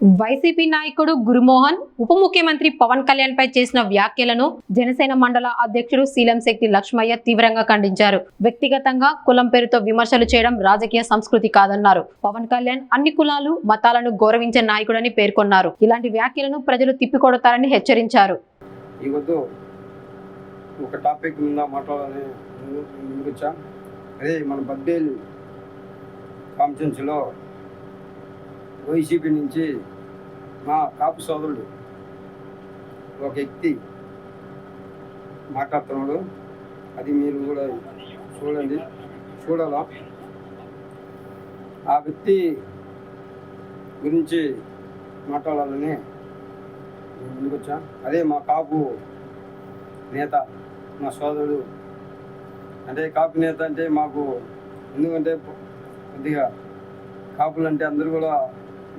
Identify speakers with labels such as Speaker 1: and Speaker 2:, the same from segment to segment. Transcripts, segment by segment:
Speaker 1: YCP నాయకుడు గురుమోహన్ ఉప ముఖ్యమంత్రి పవన్ కళ్యాణ్ పై చేసిన వ్యాఖ్యలను జనసేన మండల అధ్యక్షుడు శీలంశెట్టి లక్ష్మయ్య తీవ్రంగా ఖండించారు. వ్యక్తిగతంగా కులం పేరుతో విమర్శలు చేయడం రాజకీయ సంస్కృతి కాదన్నారు. పవన్ కళ్యాణ్ అన్ని కులాలు మతాలను గౌరవించే నాయకుడని పేర్కొన్నారు. ఇలాంటి వ్యాఖ్యలను ప్రజలు తిప్పికొడతారని హెచ్చరించారు.
Speaker 2: ఒక టాపిక్ మీద మాట్లాడాలని ముందుకొచ్చా. అదే మన బద్దేల్ కాన్ఫరెన్స్లో వైసీపీ నుంచి మా కాపు సోదరుడు ఒక వ్యక్తి మాట్లాడుతున్నాడు. అది మీరు కూడా చూడాలా. ఆ వ్యక్తి గురించి మాట్లాడాలని ముందుకొచ్చా. అదే మా కాపు నేత, మా సోదరుడు. అంటే కాపు నేత అంటే మాకు ఎందుకంటే కొద్దిగా కాపులు అంటే అందరూ కూడా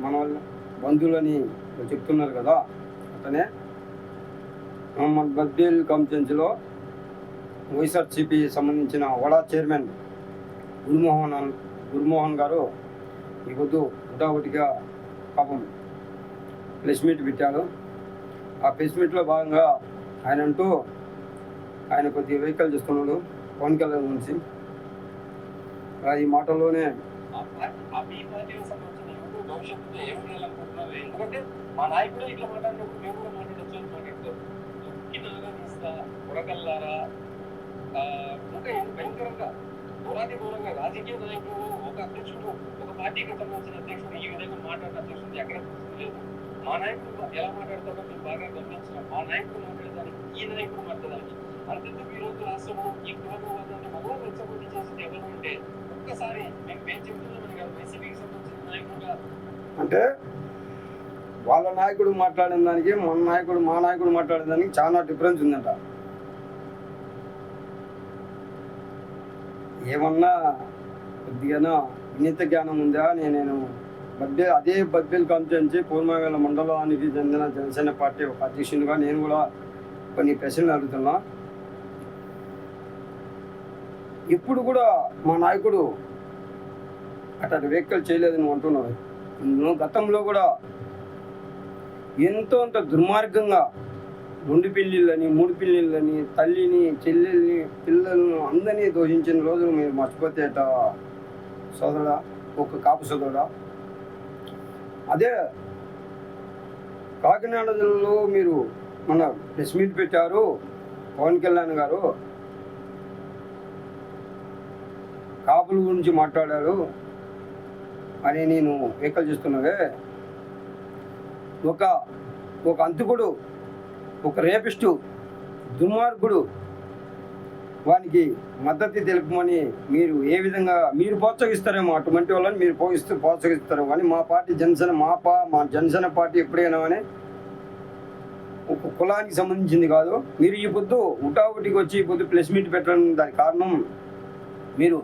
Speaker 2: మన వాళ్ళ బంధువులని చెప్తున్నారు కదా. అతనే మన బద్దేల్ కాన్ఫరెన్స్లో వైఎస్ఆర్సీపీ సంబంధించిన వడా చైర్మన్ గురుమోహన్ గారు ఈ పొద్దు ఉటావుటిగా పాపం ప్రెస్ మీట్ పెట్టాడు. ఆ ప్రెస్ మీట్లో భాగంగా ఆయన కొద్దిగా వెహికల్ చేస్తున్నాడు పవన్ కళ్యాణ్ గురించి. ఈ మాటల్లోనే
Speaker 3: భవిష్యత్తులో ఏం చేయాలనుకుంటున్నారు? ఎందుకంటే మా నాయకుడు ఇట్లా మాట్లాడినప్పుడు మేము కూడా మాట్లాడచ్చు అని మాట్లాడతాం. కిన్నలుగా తీస్తా ఉడకల్లారా ఇంకా భయంకరంగా దూరంగా రాజకీయ నాయకుడు, ఒక అధ్యక్షుడు, ఒక పార్టీకి సంబంధించిన అధ్యక్షుడు ఈ విధంగా మాట్లాడిన అధ్యక్షుడు ఎక్కడ లేదు. మా నాయకుడు ఎలా మాట్లాడతాడో మేము బాగా గమనించినాం. మా నాయకుడు మాట్లాడేదానికి ఈ నాయకుడు మాట్లాడడానికి అంతెందుకు ఈ రోజు రాష్ట్రంలో ఈ కులవాదాన్ని మరో రెచ్చగొట్టి చేసింది ఎవరు అంటే ఒక్కసారి మేము చెప్తున్నామని కాదు, వైసీపీకి సంబంధించిన నాయకుడుగా
Speaker 2: అంటే వాళ్ళ నాయకుడు మాట్లాడిన దానికి మా నాయకుడు మాట్లాడిన దానికి చాలా డిఫరెన్స్ ఉందంట. ఏమన్నా కొద్దిగా వినీత జ్ఞానం ఉందా? నేను అదే బద్దేల్ కాన్ఫరెన్స్ పూర్వవేల మండలానికి చెందిన జనసేన పార్టీ ఒక అధ్యక్షునిగా నేను కూడా కొన్ని ప్రశ్నలు అడుగుతున్నా. ఇప్పుడు కూడా మా నాయకుడు అట్లాంటి వ్యాఖ్యలు చేయలేదని అంటున్నాడు. గతంలో కూడా ఎంతో అంత దుర్మార్గంగా 2 పెళ్ళిళ్ళని 3 పెళ్ళిళ్ళని తల్లిని చెల్లెల్ని పిల్లలను అందరినీ దోషించిన రోజులు మీరు మర్చిపోతే సోదరుడా, ఒక కాపు సోదరుడా. అదే కాకినాడ జిల్లాలో మీరు మన ప్రెస్ మీట్ పెట్టారు. పవన్ కళ్యాణ్ గారు కాపుల గురించి మాట్లాడారు అని నేను వ్యాఖ్యలు చేస్తున్నావే. ఒక అంతకుడు, ఒక రేపిస్టు, దుర్మార్గుడు వానికి మద్దతు తెలుపమని మీరు ఏ విధంగా మీరు ప్రోత్సహిస్తారేమో అటువంటి వాళ్ళని మీరు ప్రోత్సహిస్తారు. కానీ మా పార్టీ జనసేన మా జనసేన పార్టీ ఎప్పుడైనా కానీ ఒక కులానికి సంబంధించింది కాదు. మీరు ఈ పొద్దు ఉటావుటికి వచ్చి ఈ పొద్దు ప్రెస్ మీట్ పెట్టడం దానికి కారణం మీరు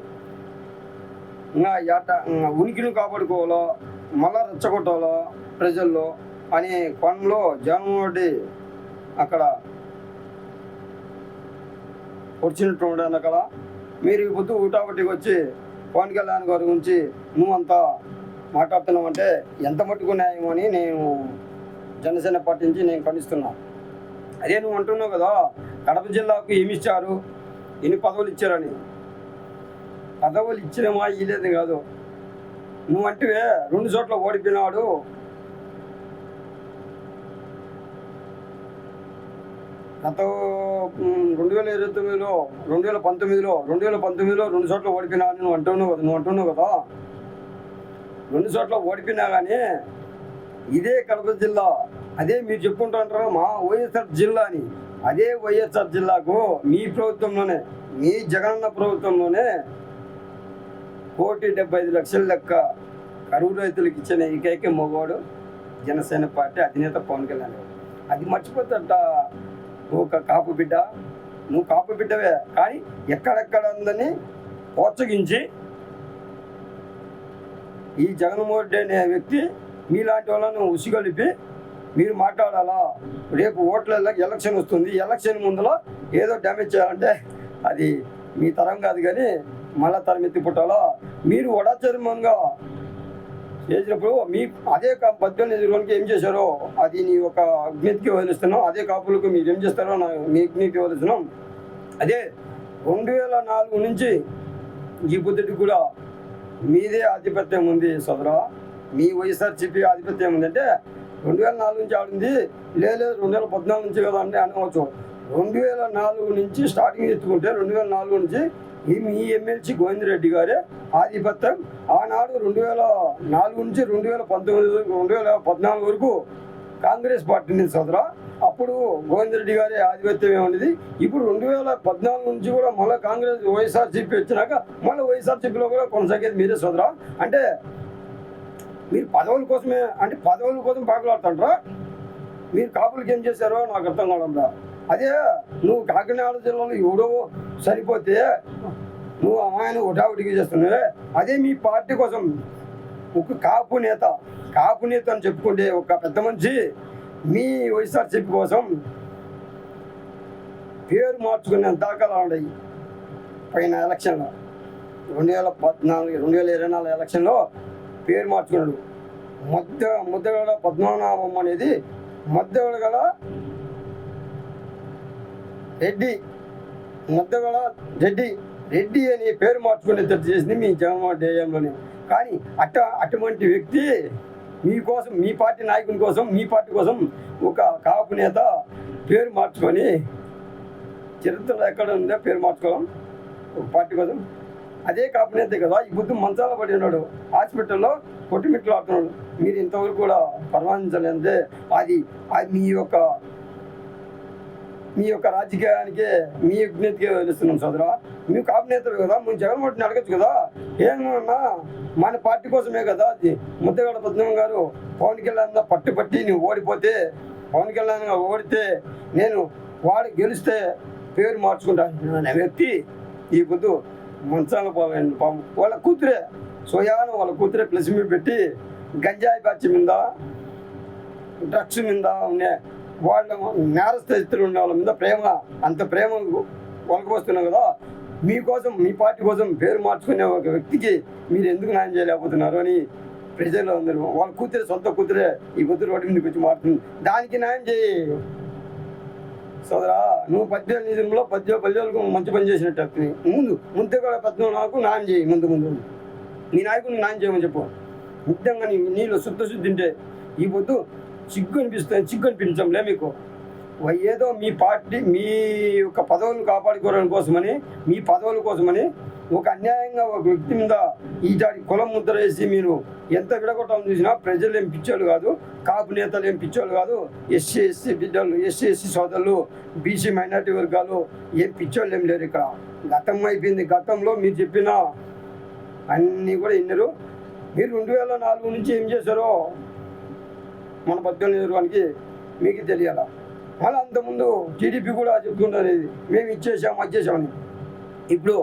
Speaker 2: ఉనికిని కాపాడుకోవాలో మళ్ళా రెచ్చగొట్టాలో ప్రజల్లో అనే కోణంలో జగన్మోహన్ రెడ్డి అక్కడ వచ్చినట్టు వెనకాల మీరు ఈ పొద్దు ఉటావుటికి వచ్చి పవన్ కళ్యాణ్ గారి గురించి నువ్వంతా మాట్లాడుతున్నావు అంటే ఎంత మట్టుకు న్యాయం అని నేను జనసేన పార్టీ నుంచి నేను ఖండిస్తున్నా. అదే నువ్వు అంటున్నావు కదా, కడప జిల్లాకు ఏమి ఇచ్చారు, ఎన్ని పదవులు ఇచ్చారని. పదవులు ఇచ్చినమా ఇలేదు కాదు. నువ్వంటే 2 చోట్ల ఓడిపోయినాడు. గత 2019లో 2 చోట్ల ఓడిపోయినావు నువ్వు అంటున్నావు కదా. 2 చోట్ల ఓడిపోయినా కానీ ఇదే కడప జిల్లా, అదే మీరు చెప్పుకుంటుంటారు మా వైఎస్ఆర్ జిల్లా అని. అదే వైఎస్ఆర్ జిల్లాకు మీ ప్రభుత్వంలోనే, మీ జగనన్న ప్రభుత్వంలోనే 1,75,00,000 లెక్క కరువు రైతులకు ఇచ్చిన ఏకైక మగవాడు జనసేన పార్టీ అధినేత పవన్ కళ్యాణ్ గారు. అది మర్చిపోతాట. ఒక కాపు బిడ్డ, నువ్వు కాపు బిడ్డవే కానీ ఎక్కడెక్కడ అందరినీ ప్రోత్సహించి ఈ జగన్మోహన్ రెడ్డి అనే వ్యక్తి మీలాంటి వాళ్ళను ఉసిగొలిపి మీరు మాట్లాడాలా. రేపు ఎలక్షన్ వస్తుంది, ఎలక్షన్ ముందులో ఏదో డ్యామేజ్ చేయాలంటే అది మీ తరం కాదు కానీ మళ్ళా తరమెత్తి పుట్టాలా. మీరు వడా చైర్మన్గా చేసినప్పుడు మీ అదే పద్దెనిమిది నియోజకవర్గానికి ఏం చేశారో అది నీ ఒక అజ్ఞతకి వదిలిస్తున్నాం. అదే కాపులకు మీరు ఏం చేస్తారో మీ అజ్ఞతకి వదిలిస్తున్నాం. అదే 2004 నుంచి ఈ బుద్ధుడికి కూడా మీదే ఆధిపత్యం ఉంది సోదరా. మీ వైఎస్ఆర్సీపీ ఆధిపత్యం ఉందంటే 2004 నుంచి ఆడింది, లేదు 2014 నుంచి కదా అంటే అనవచ్చు. 2004 నుంచి స్టార్టింగ్ ఎత్తుకుంటే 2004 నుంచి మీ ఎమ్మెల్సీ గోవిందరెడ్డి గారే ఆధిపత్యం. ఆనాడు 2004 నుంచి 2014 వరకు కాంగ్రెస్ పార్టీ ఉంది సోదరా. అప్పుడు గోవిందరెడ్డి గారి ఆధిపత్యం ఏమనేది. ఇప్పుడు 2014 నుంచి కూడా మళ్ళీ కాంగ్రెస్ వైఎస్ఆర్సీపీ వచ్చినాక మళ్ళీ వైఎస్ఆర్సీపీలో కూడా కొనసాగేది మీరే సోదరా. అంటే మీరు పదవుల కోసమే, అంటే పదవుల కోసం పాకులాడుతుంటారా? మీరు కాపులకి ఏం చేశారో నాకు అర్థం కావడంలా. అదే నువ్వు కాకినాడ జిల్లాలో ఎవడో సరిపోతే నువ్వు అమ్మాయిని ఒకటికి చేస్తున్నావే, అదే మీ పార్టీ కోసం ఒక కాపు నేత అని చెప్పుకుంటే ఒక పెద్ద మనిషి మీ వైఎస్ఆర్సీపీ కోసం పేరు మార్చుకునే దాఖలా ఉన్నాయి. పైన ఎలక్షన్లో 2024 ఎలక్షన్లో పేరు మార్చుకున్నాడు. ముద్దగడ పద్మనాభం అనేది ముద్దగడ రెడ్డి అని పేరు మార్చుకునేటట్టు చేసింది మీ జగన్మోహన్ డేయంలోనే. కానీ అటువంటి వ్యక్తి మీకోసం, మీ పార్టీ నాయకుని కోసం, మీ పార్టీ కోసం ఒక కాపు నేత పేరు మార్చుకొని, చరిత్రలో ఎక్కడ ఉందో పేరు మార్చుకోవడం ఒక పార్టీ కోసం. అదే కాపు నేతే కదా ఈ బుద్ధి మంచాల పడి ఉన్నాడు, హాస్పిటల్లో కొట్టుమిట్లు ఆడుతున్నాడు. మీరు ఇంతవరకు కూడా పరామర్శించలేదే. అది మీ యొక్క రాజకీయానికి, మీ విజ్ఞతకి తెలుస్తున్నాం సోదరా. మీ కాపు నేతలు కదా, మేము జగన్మోహన్ అడగచ్చు కదా. ఏమన్నా మన పార్టీ కోసమే కదా. అది ముద్దగడ పద్మనాభం గారు పవన్ కళ్యాణ్ పట్టి నువ్వు ఓడిపోతే, పవన్ కళ్యాణ్ ఓడితే నేను వాడు గెలిస్తే పేరు మార్చుకుంటాను అనే వ్యక్తి ఈ పొద్దు మంచాల పాము వాళ్ళ కూతురే సోయాను, వాళ్ళ కూతురే ప్లస్ మీద పెట్టి గంజాయి బ్యాచ్ మీద, డ్రగ్స్ మీద ఉండే వాళ్ళ నేరస్థ స్థితిలో ఉండే వాళ్ళ మీద అంత ప్రేమ వలకపోస్తున్నాం కదా. మీకోసం, మీ పార్టీ కోసం పేరు మార్చుకునే ఒక వ్యక్తికి మీరు ఎందుకు న్యాయం చేయలేకపోతున్నారు అని ప్రజలు అందరూ, వాళ్ళ కూతురే, సొంత కూతురే ఈ పొద్దు రోడ్డు మీదకి వచ్చి మారుతుంది. దానికి న్యాయం చేయి సోదరా. నువ్వు 18 నిధులలో 10 మంచి పని చేసినట్టు ముందుగా 14 న్యాయం చేయి. ముందు నీ నాయకుడిని న్యాయం చేయమని చెప్పు. నిజంగా నీళ్ళు శుద్ధి ఉంటే ఈ పొద్దు సిగ్గు అనిపించంలే మీకు. ఏదో మీ పార్టీ మీ యొక్క పదవులను కాపాడుకోవడం కోసమని, మీ పదవుల కోసమని ఒక అన్యాయంగా ఒక వ్యక్తి మీద ఈటాడి కులం ముద్ర వేసి మీరు ఎంత విడగొట్టాలని చూసినా ప్రజలు ఏం పిచ్చోళ్ళు కాదు, కాపు నేతలు ఏం పిచ్చోళ్ళు కాదు, ఎస్సీ బిడ్డలు, ఎస్సీ సోదరులు, బీసీ మైనార్టీ వర్గాలు ఏం పిచ్చోళ్ళు ఏం లేరు ఇక్కడ. గతం అయిపోయింది. గతంలో మీరు చెప్పిన అన్నీ కూడా విన్నారు. మీరు 2004 నుంచి ఏం చేశారో మన 18 నియోజకవర్గానికి మీకు తెలియాల. మళ్ళీ అంతకుముందు టీడీపీ కూడా చెప్తుంటారు ఇది మేము ఇచ్చేసామని. ఇప్పుడు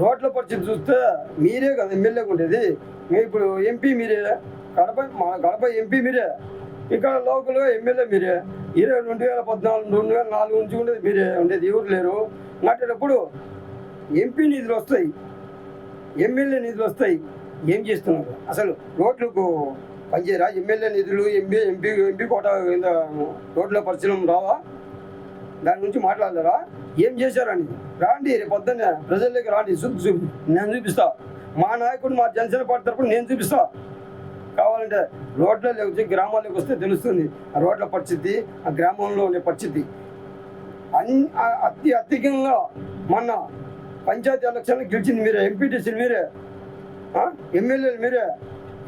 Speaker 2: రోడ్ల పరిస్థితి చూస్తే మీరే కదా ఎమ్మెల్యేగా ఉండేది. ఇప్పుడు ఎంపీ మీరే, కడప ఎంపీ మీరే, ఇక్కడ లోకల్గా ఎమ్మెల్యే మీరే. 2014, 2004 నుంచి ఉండేది మీరే ఉండేది, ఎవరు లేరు. నాటేటప్పుడు ఎంపీ నిధులు వస్తాయి, ఎమ్మెల్యే నిధులు వస్తాయి. ఏం చేస్తున్నారు అసలు? రోడ్లకు పనిచేయరా? ఎమ్మెల్యే నిధులు, ఎంపీ కోట కింద రోడ్ల పరిశీలన రావా? దాని గురించి మాట్లాడతారా? ఏం చేశారని రాండి, రేపు పొద్దున్నే ప్రజల్లోకి రాండి, నేను చూపిస్తా. మా నాయకుడు, మా జనసేన పార్టీ తరపున నేను చూపిస్తా. కావాలంటే రోడ్లలోకి వచ్చి గ్రామాల్లోకి వస్తే తెలుస్తుంది ఆ రోడ్ల పరిస్థితి, ఆ గ్రామంలో ఉండే పరిస్థితి. అత్యధికంగా మొన్న పంచాయతీ ఎలక్షన్లు గెలిచింది మీరే, ఎంపీటీసీలు మీరే, ఎమ్మెల్యేలు మీరే.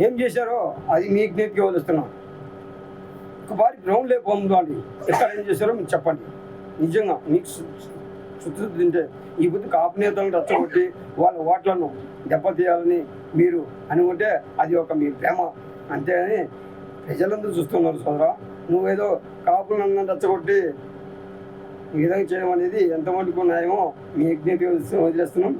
Speaker 2: ఏం చేశారో అది మీకు నేర్చుకు వదిలిస్తున్నాం. ఒకసారి గ్రౌండ్ లేకపోండి, ఎక్కడ ఏం చేశారో మీకు చెప్పండి. నిజంగా మీకు శుద్ధి తింటే ఈ బుద్ధి కాపు నేతలను రచ్చగొట్టి వాళ్ళ ఓట్లను దెబ్బతీయాలని మీరు అనుకుంటే అది ఒక మీ ప్రేమ అంతేగాని ప్రజలందరూ చూస్తున్నారు సోదరా. నువ్వేదో కాపులను రచ్చగొట్టి ఈ విధంగా చేయడం అనేది ఎంత మటుకు న్యాయమో మీ యజ్ఞకి వదిలేస్తున్నాం.